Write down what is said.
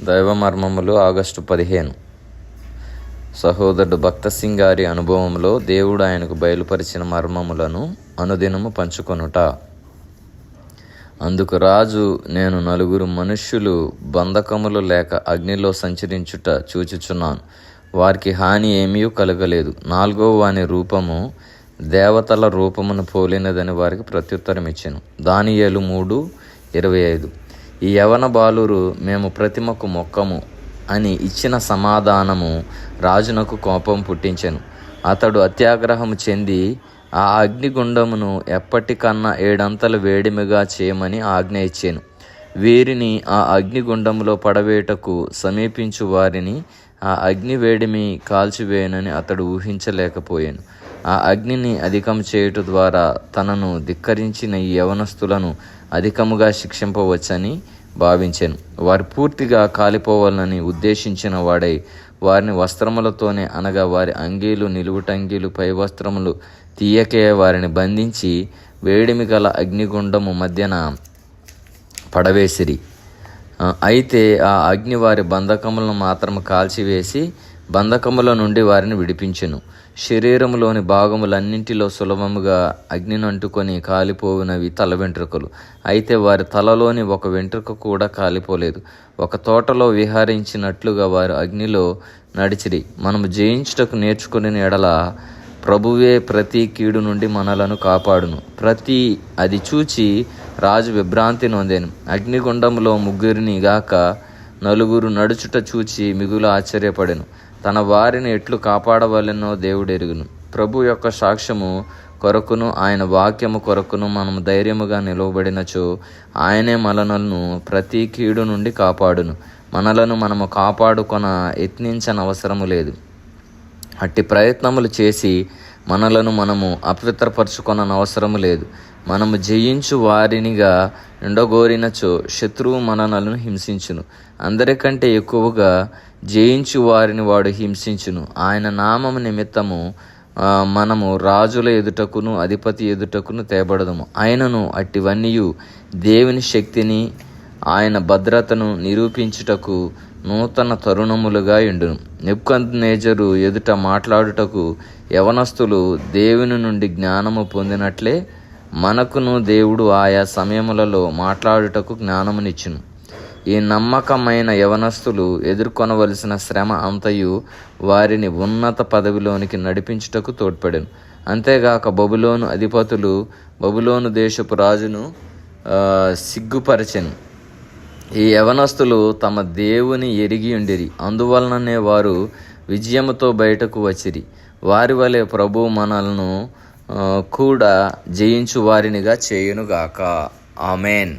దైవ మర్మములు ఆగస్టు 15. సహోదరుడు భక్త సింగ్ గారి అనుభవంలో దేవుడు ఆయనకు బయలుపరిచిన మర్మములను అనుదినము పంచుకొనుట. అందుకు రాజు, నేను 4 మనుష్యులు బంధకములు లేక అగ్నిలో సంచరించుట చూచుచున్నాను. వారికి హాని ఏమీ కలగలేదు. 4వ వాని రూపము దేవతల రూపమును పోలినదని వారికి ప్రత్యుత్తరం ఇచ్చెను. దానియేలు 3:25. ఈ యవన బాలురు, మేము ప్రతిమకు మొక్కము అని ఇచ్చిన సమాధానము రాజునకు కోపం పుట్టించెను. అతడు అత్యాగ్రహము చెంది ఆ అగ్నిగుండమును ఎప్పటికన్నా 7 అంతలు వేడిమిగా చేయమని ఆజ్ఞ ఇచ్చాను. వీరిని ఆ అగ్నిగుండములో పడవేటకు సమీపించు వారిని ఆ అగ్ని వేడిమి కాల్చివేయనని అతడు ఊహించలేకపోయాను. ఆ అగ్నిని అధికం చేయుట ద్వారా తనను ధిక్కరించిన ఈ యవనస్తులను అధికముగా శిక్షింపవచ్చని భావించాను. వారు పూర్తిగా కాలిపోవాలని ఉద్దేశించిన వాడై వారిని వస్త్రములతోనే, అనగా వారి అంగీలు, నిలువుటంగీలు, పై వస్త్రములు తీయకే వారిని బంధించి వేడిమి గల అగ్నిగుండము మధ్యన పడవేసిరి. అయితే ఆ అగ్ని వారి బంధకములను మాత్రం కాల్చివేసి బంధకముల నుండి వారిని విడిపించెను. శరీరములోని భాగములన్నింటిలో సులభముగా అగ్నినంటుకొని కాలిపోయినవి తల వెంట్రుకలు. అయితే వారి తలలోని ఒక వెంట్రుక కూడా కాలిపోలేదు. ఒక తోటలో విహరించినట్లుగా వారు అగ్నిలో నడిచిరి. మనము జయించుటకు నేర్చుకుని ఎడల ప్రభువే ప్రతి కీడు నుండి మనలను కాపాడును. అది చూచి రాజు విభ్రాంతి నొందెను. అగ్నిగుండములో 3 గాక 4 నడుచుట చూచి మిగులు ఆశ్చర్యపడెను. తన వారిని ఎట్లు కాపాడవలెనో దేవుడు ఎరుగును. ప్రభు యొక్క సాక్ష్యము కొరకును ఆయన వాక్యము కొరకును మనము ధైర్యముగా నిలవబడినచో ఆయనే మనలను ప్రతి కీడు నుండి కాపాడును. మనలను మనము కాపాడుకొన యత్నించనవసరము లేదు. అట్టి ప్రయత్నములు చేసి మనలను మనము అపవిత్రపరచుకొననవసరము లేదు. మనము జయించు వారినిగా ఎండగోరినచో శత్రువు మనలను హింసించును. అందరికంటే ఎక్కువగా జయించు వారిని వాడు హింసించును. ఆయన నామము నిమిత్తము మనము రాజుల ఎదుటకును అధిపతి ఎదుటకును తేబడదము. ఆయనను అట్టివన్నీయు దేవుని శక్తిని, ఆయన భద్రతను నిరూపించుటకు నూతన తరుణములుగా ఎండును. నెబుకద్నెజరు ఎదుట మాట్లాడుటకు యవనస్తులు దేవుని నుండి జ్ఞానము పొందినట్లే మనకును దేవుడు ఆయా సమయములలో మాట్లాడుటకు జ్ఞానమునిచ్చును. ఈ నమ్మకమైన యవనస్తులు ఎదుర్కొనవలసిన శ్రమ అంతయు వారిని ఉన్నత పదవిలోనికి నడిపించుటకు తోడ్పడెను. అంతేగాక బబులోను అధిపతులు బబులోను దేశపు రాజును సిగ్గుపరచెను. ఈ యవనస్తులు తమ దేవుని ఎరిగి ఉండిరి, అందువలననే వారు విజయముతో బయటకు వచ్చిరి. వారి వలె ప్రభువు మనలను కూడా జయించు వారినిగా చేయునుగాక. ఆమెన్.